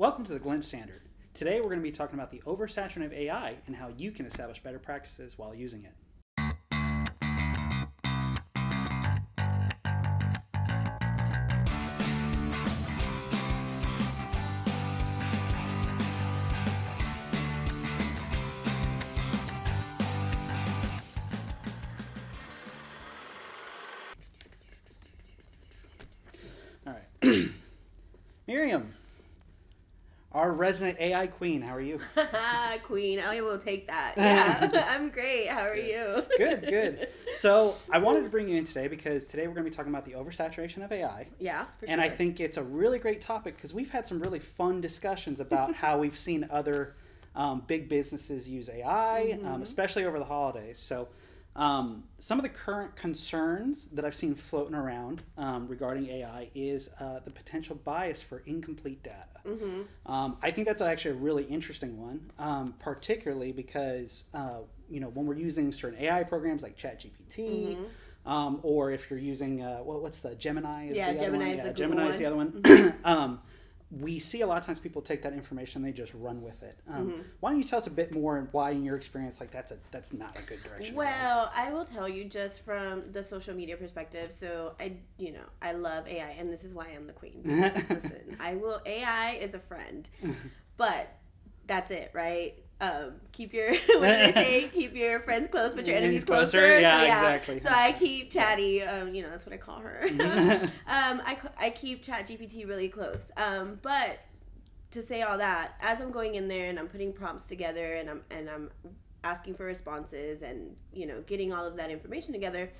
Welcome to the Glint Standard. Today we're going to be talking about the oversaturation of AI and how you can establish better practices while using it. All right. Miriam, our resident AI queen, how are you? Queen, I will take that. Yeah, I'm great. How are you? Good. So I wanted to bring you in today because today we're going to be talking about the oversaturation of AI. Yeah, for sure. And I think it's a really great topic because we've had some really fun discussions about how we've seen other big businesses use AI, especially over the holidays. So some of the current concerns that I've seen floating around regarding AI is the potential bias for incomplete data. I think that's actually a really interesting one, particularly because when we're using certain AI programs like ChatGPT, or if you're using what's the Gemini? Gemini is the other one. We see a lot of times people take that information, they just run with it. Why don't you tell us a bit more why, in your experience, like that's not a good direction? Well, I will tell you just from the social media perspective. So I love AI, and this is why I'm the queen. Listen, AI is a friend, but that's it, right? Keep your keep your friends close, but your enemies closer. Exactly. So I keep Chatty. That's what I call her. I keep ChatGPT really close. But to say all that, as I'm going in there and I'm putting prompts together and I'm asking for responses and getting all of that information together,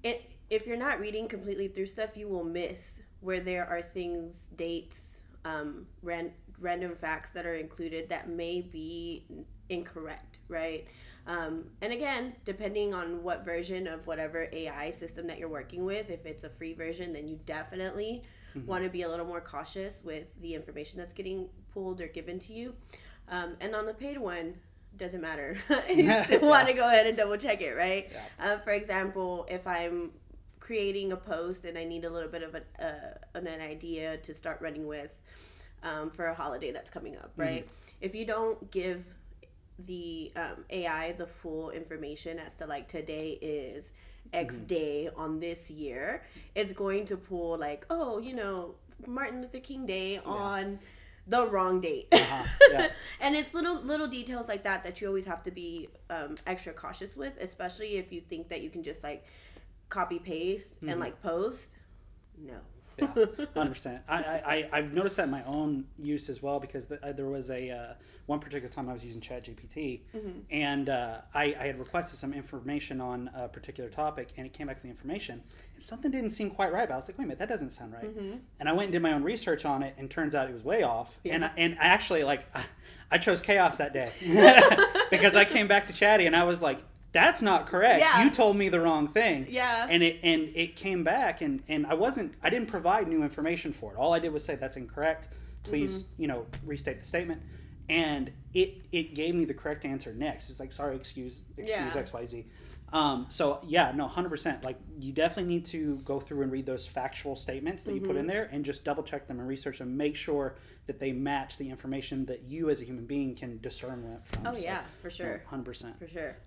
if you're not reading completely through stuff, you will miss where there are things, dates, random facts that are included that may be incorrect, right? And again, depending on what version of whatever AI system that you're working with, if it's a free version, then you definitely want to be a little more cautious with the information that's getting pulled or given to you. And on the paid one, doesn't matter. You still want to go ahead and double check it, right? Yeah. For example, if I'm creating a post and I need a little bit of an idea to start running with, for a holiday that's coming up, right? If you don't give the AI the full information as to like today is X day on this year, it's going to pull like, Martin Luther King Day on the wrong date. And it's little details like that you always have to be extra cautious with, especially if you think that you can just like copy paste and like post. No. Yeah, 100%. I've noticed that in my own use as well, because there was one particular time I was using ChatGPT, and I had requested some information on a particular topic, and it came back with the information, and something didn't seem quite right. But I was like, wait a minute, that doesn't sound right. And I went and did my own research on it, and turns out it was way off. Yeah. And I actually, I chose chaos that day because I came back to Chatty, and I was like, that's not correct. Yeah. You told me the wrong thing. Yeah. And it came back, and I didn't provide new information for it. All I did was say that's incorrect. Please, restate the statement. And it gave me the correct answer next. It's like, sorry, excuse XYZ. 100%. Like, you definitely need to go through and read those factual statements that you put in there and just double check them and research them. Make sure that they match the information that you as a human being can discern that from. Oh, yeah, for sure. 100%. For sure.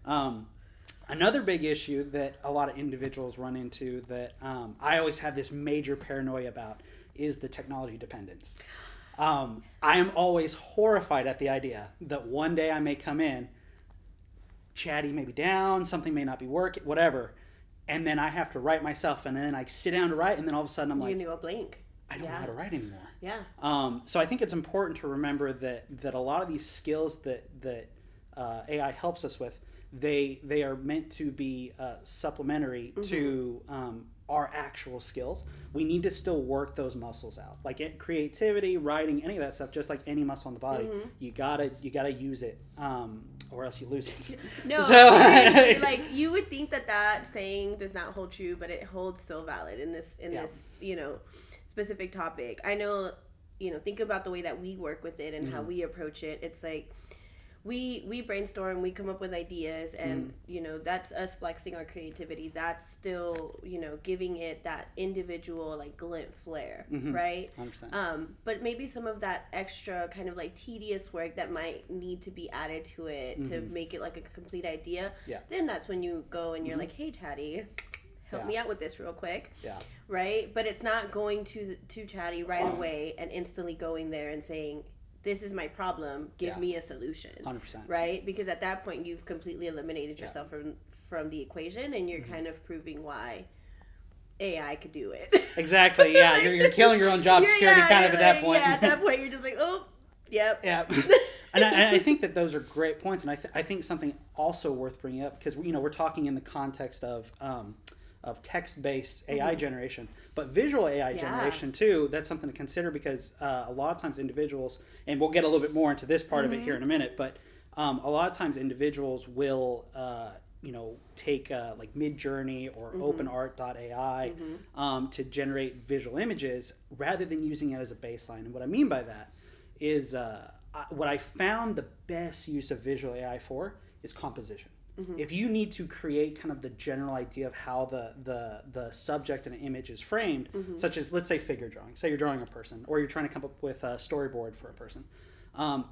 Another big issue that a lot of individuals run into that I always have this major paranoia about is the technology dependence. I am always horrified at the idea that one day I may come in, Chatty may be down, something may not be working, whatever, and then I have to write myself, and then I sit down to write, and then all of a sudden I'm like, you knew a blank. I don't know how to write anymore. Yeah. So I think it's important to remember that a lot of these skills that AI helps us with, they are meant to be supplementary to our actual skills. We need to still work those muscles out, like creativity, writing, any of that stuff. Just like any muscle in the body, you gotta use it, or else you lose it. No, like you would think that saying does not hold true, but it holds so valid in this specific topic. I know, think about the way that we work with it and how we approach it. It's like, we brainstorm, we come up with ideas, and you know, that's us flexing our creativity. That's still, you know, giving it that individual like glint flair, right? 100%. But maybe some of that extra kind of like tedious work that might need to be added to it to make it like a complete idea. Yeah. Then that's when you go and you're like, hey, Chatty, help me out with this real quick. Yeah. Right? But it's not going to Chatty right away and instantly going there and saying, this is my problem, give me a solution. 100%. Right? Because at that point you've completely eliminated yourself from the equation, and you're kind of proving why AI could do it. Exactly. Yeah. You're killing your own job security kind of at that point. Yeah, at that point you're just like, oh, yep. Yeah. And I think that those are great points, and I think something also worth bringing up, because you know, we're talking in the context of text-based AI generation, but visual AI generation too. That's something to consider, because a lot of times individuals, and we'll get a little bit more into this part of it here in a minute, but a lot of times individuals will you know, take like Midjourney or OpenArt.ai to generate visual images rather than using it as a baseline. And what I mean by that is what I found the best use of visual AI for is composition. If you need to create kind of the general idea of how the subject in an image is framed, such as, let's say, figure drawing. Say you're drawing a person, or you're trying to come up with a storyboard for a person.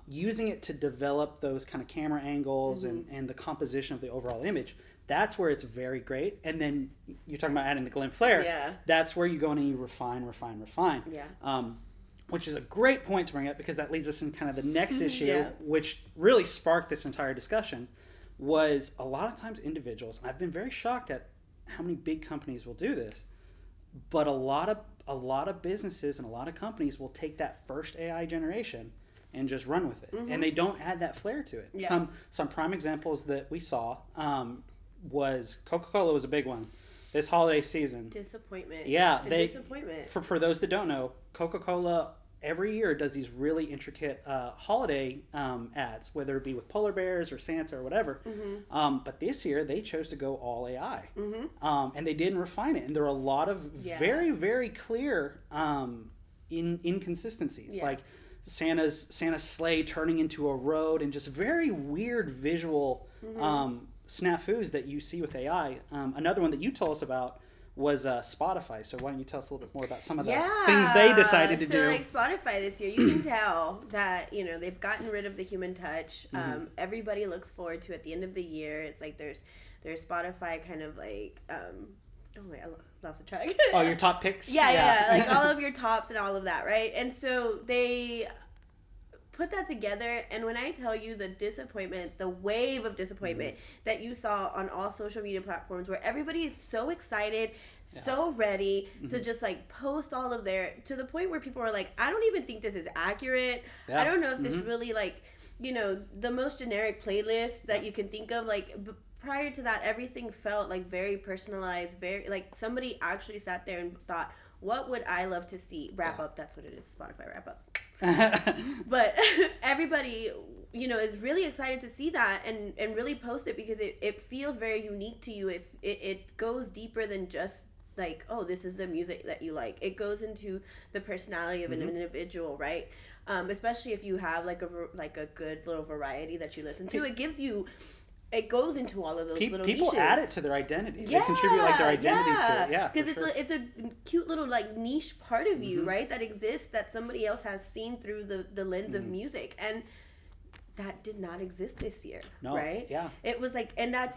Using it to develop those kind of camera angles and the composition of the overall image, that's where it's very great. And then you're talking about adding the glint flare. Yeah. That's where you go and you refine. Yeah. Which is a great point to bring up, because that leads us in kind of the next issue, which really sparked this entire discussion, was a lot of times individuals, and I've been very shocked at how many big companies will do this, but a lot of businesses and a lot of companies will take that first AI generation and just run with it, and they don't add that flair to it. Yeah. Some prime examples that we saw was Coca-Cola was a big one this holiday season. Disappointment. Yeah, disappointment. For those that don't know, Coca-Cola every year does these really intricate holiday ads, whether it be with polar bears or Santa or whatever. But this year they chose to go all AI, and they didn't refine it. And there are a lot of very, very clear inconsistencies, like Santa's sleigh turning into a road, and just very weird visual snafus that you see with AI. Another one that you told us about was Spotify. So why don't you tell us a little bit more about some of the things they decided to do? So like Spotify this year, you can tell that, you know, they've gotten rid of the human touch. Everybody looks forward to at the end of the year. It's like there's Spotify kind of like oh wait, I lost the track. Oh, your top picks? Yeah, like all of your tops and all of that, right? And so they put that together, and when I tell you the disappointment, the wave of disappointment that you saw on all social media platforms, where everybody is so excited, so ready to just like post all of their, to the point where people are like, I don't even think this is accurate. I don't know if this really, like, you know, the most generic playlist that you can think of, like, prior to that, everything felt like very personalized, very like somebody actually sat there and thought, what would I love to see? Wrap up, that's what it is, Spotify wrap up. But everybody, you know, is really excited to see that and really post it, because it feels very unique to you. If it goes deeper than just like, oh, this is the music that you like. It goes into the personality of an individual, right? Especially if you have like a good little variety that you listen to. It goes into all of those little people niches. Add it to their identity. They contribute like their identity to it. Yeah, because it's a cute little like niche part of you, right? That exists, that somebody else has seen through the lens of music, and that did not exist this year, right? Yeah, it was like, and I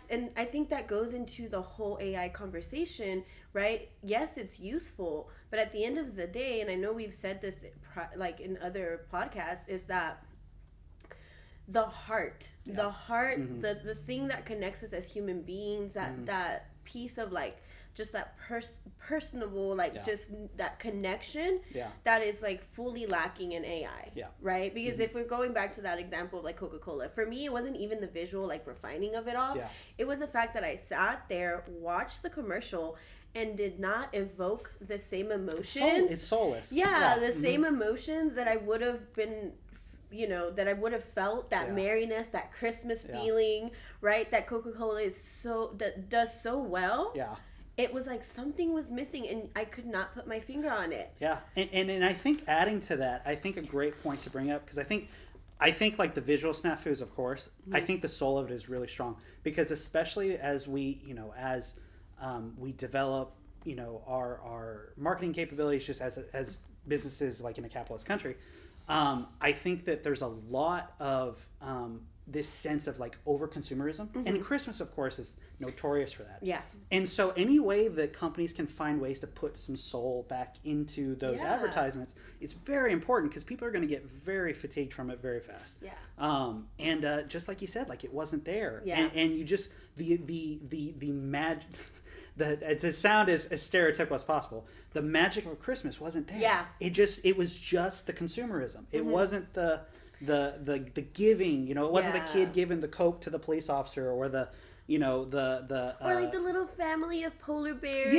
think that goes into the whole AI conversation, right? Yes, it's useful, but at the end of the day, and I know we've said this like in other podcasts, is that the heart, the thing that connects us as human beings, that piece of like just that personable, like just that connection that is like fully lacking in AI, right? Because if we're going back to that example of like Coca-Cola, for me, it wasn't even the visual like refining of it all. It was the fact that I sat there, watched the commercial, and did not evoke the same emotions. It's soulless. The same emotions that I would have been, you know, that I would have felt, that merriness, that Christmas feeling, right? That Coca-Cola that does so well. It was like something was missing, and I could not put my finger on it. And I think adding to that, I think a great point to bring up, because I think I think like the visual snafus, of course. I think the soul of it is really strong because especially as we, we develop, our marketing capabilities just as businesses like in a capitalist country, I think that there's a lot of this sense of like over consumerism, and Christmas, of course, is notorious for that. Yeah. And so any way that companies can find ways to put some soul back into those advertisements, it's very important because people are going to get very fatigued from it very fast. Yeah. And just like you said, like it wasn't there. Yeah. And you just the magic. To sound as stereotypical as possible, the magic of Christmas wasn't there. Yeah. It was just the consumerism. It wasn't the giving, it wasn't the kid giving the Coke to the police officer or the or like the little family of polar bears,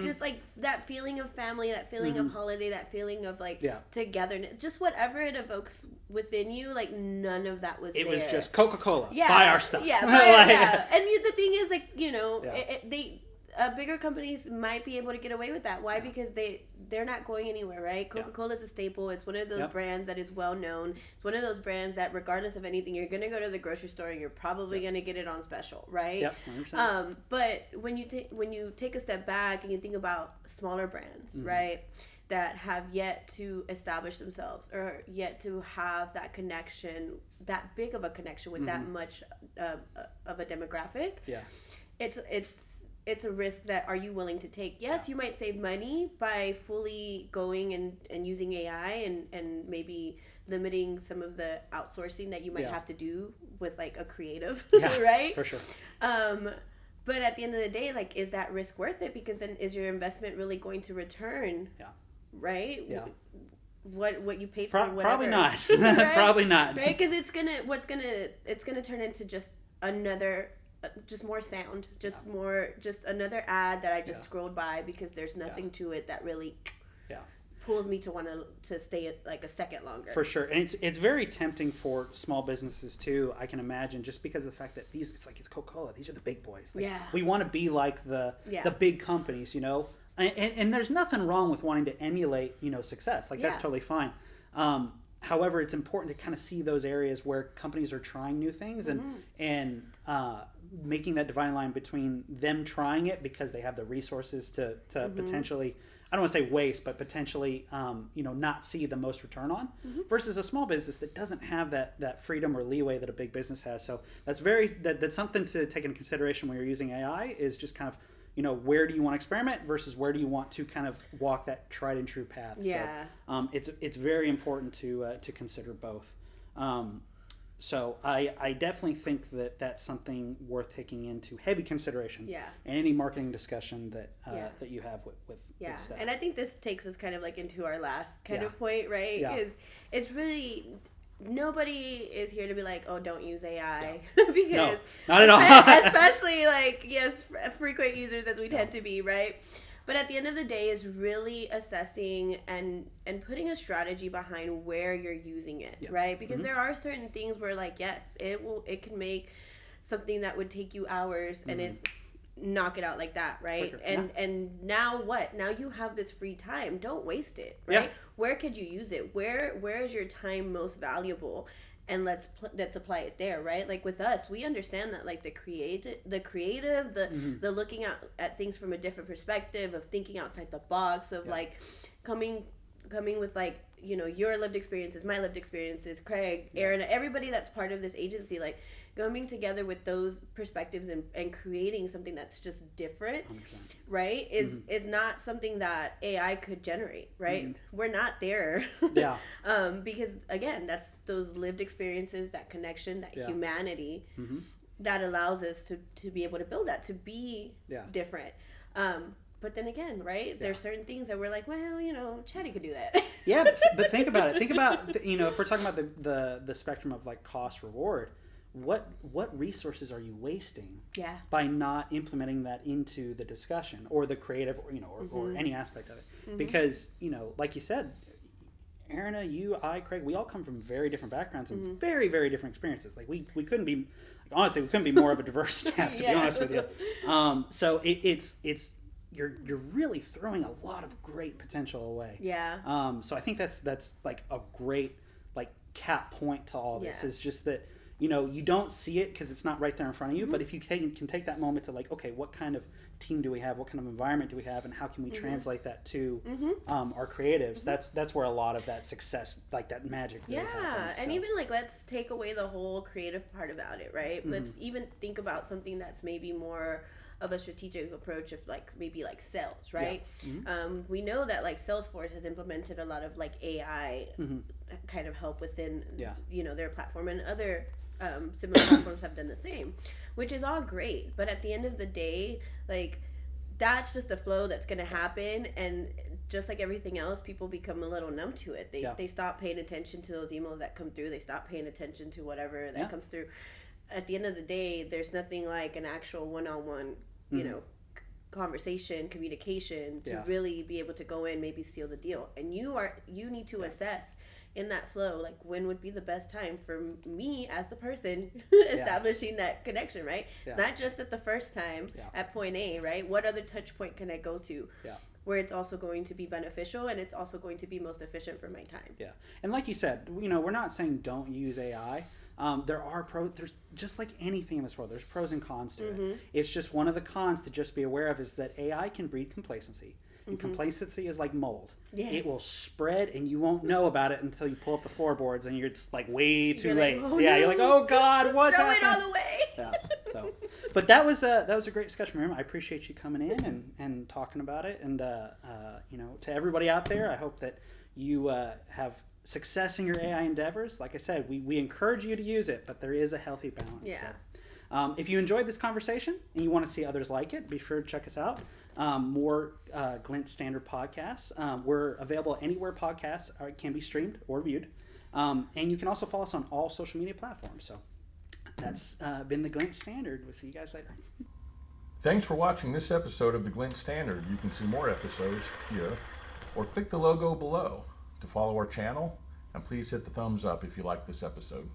just like that feeling of family, that feeling of holiday, that feeling of like togetherness, just whatever it evokes within you, like none of that was there. It was just Coca-Cola, buy our stuff. And the thing is, like, bigger companies might be able to get away with that. Why? Because they're not going anywhere, right? Coca-Cola is a staple. It's one of those brands that is well known. It's one of those brands that regardless of anything, you're going to go to the grocery store and you're probably going to get it on special, right? Yep, 100%. But when you take a step back and you think about smaller brands, right, that have yet to establish themselves or yet to have that connection, that big of a connection with that much of a demographic, it's a risk that are you willing to take? Yes, you might save money by fully going and using AI and maybe limiting some of the outsourcing that you might have to do with like a creative, right? For sure. But at the end of the day, like, is that risk worth it? Because then is your investment really going to return? Yeah. Right? Yeah. What you paid for whatever. Probably not. Right? Probably not. Right? Because it's gonna turn into just another, just more sound, just another ad that I just scrolled by because there's nothing to it that really pulls me to want to stay like a second longer. For sure. And it's very tempting for small businesses too, I can imagine, just because of the fact that it's Coca-Cola, these are the big boys. Like, we want to be like the big companies, and there's nothing wrong with wanting to emulate, success. Like that's totally fine. However, it's important to kind of see those areas where companies are trying new things and making that dividing line between them trying it because they have the resources to potentially, I don't want to say waste, but potentially, not see the most return on versus a small business that doesn't have that freedom or leeway that a big business has. So that's that's something to take into consideration when you're using AI is just kind of, where do you want to experiment versus where do you want to kind of walk that tried and true path? Yeah. So it's very important to consider both. So I definitely think that that's something worth taking into heavy consideration. Yeah. In any marketing discussion that that you have with staff. And I think this takes us kind of like into our last kind of point, right? Because it's really, nobody is here to be like, oh, don't use AI because no, not at all. Especially like, yes, frequent users as we tend to be, right? But at the end of the day is really assessing and putting a strategy behind where you're using it, right? Because there are certain things where, like, yes, it can make something that would take you hours and it knock it out like that, right? Quicker. And now what? Now you have this free time. Don't waste it, right? Yeah. Where could you use it? Where is your time most valuable? And let's apply it there, right? Like with us, we understand that like the creative, the looking at things from a different perspective, of thinking outside the box, of like coming with like, your lived experiences, my lived experiences, Craig, Aaron, everybody that's part of this agency, like coming together with those perspectives and creating something that's just different, 100%. Right? Is not something that AI could generate, right? We're not there. Yeah. Because again, that's those lived experiences, that connection, that humanity that allows us to be able to build that, to be different. But then again, right? There's certain things that we're like, well, Chatty could do that. Yeah, but think about it. Think about, if we're talking about the spectrum of like cost reward, what resources are you wasting by not implementing that into the discussion or the creative, or any aspect of it? Because, like you said, Aaron, you, I, Craig, we all come from very different backgrounds and very, very different experiences. Like we couldn't be, honestly, we couldn't be more of a diverse staff, to be honest with you. So it's you're really throwing a lot of great potential away. Yeah. So I think that's like a great like cap point to all this Yeah. is just that, you know, you don't see it because it's not right there in front of you. But if you can take that moment to like, okay, what kind of team do we have? What kind of environment do we have? And how can we translate that to our creatives? That's where a lot of that success, like that magic really happens. And So. even like, let's take away the whole creative part about it, right? Let's even think about something that's maybe more of a strategic approach of like maybe like sales, right? We know that like Salesforce has implemented a lot of like AI kind of help within you know, their platform, and other similar platforms have done the same, which is all great. But at the end of the day, like, that's just a flow that's going to happen, and just like everything else, people become a little numb to it. They stop paying attention to those emails that come through. They stop paying attention to whatever that comes through. At the end of the day, there's nothing like an actual one-on-one, you know, conversation, communication to really be able to go in, maybe seal the deal. And you need to assess in that flow, like, when would be the best time for me as the person establishing that connection, right? It's not just at the first time at point A, right? What other touch point can I go to where it's also going to be beneficial, and it's also going to be most efficient for my time? Yeah. And like you said, you know, we're not saying don't use AI. There's just like anything in this world, there's pros and cons to it. It's just one of the cons to just be aware of is that AI can breed complacency. And complacency is like mold. It will spread, and you won't know about it until you pull up the floorboards, and you're just like way too late. Like, oh, You're like, oh God, what's Throw happening? it all away. So, but that was a great discussion, Miriam. I appreciate you coming in and talking about it. And you know, to everybody out there, I hope that you have success in your AI endeavors. Like I said, we encourage you to use it, but there is a healthy balance. Yeah. So, if you enjoyed this conversation and you want to see others like it, be sure to check us out. More Glint Standard podcasts. We're available anywhere podcasts can be streamed or viewed. And you can also follow us on all social media platforms. So that's been the Glint Standard. We'll see you guys later. Thanks for watching this episode of the Glint Standard. You can see more episodes here, or click the logo below to follow our channel, and please hit the thumbs up if you like this episode.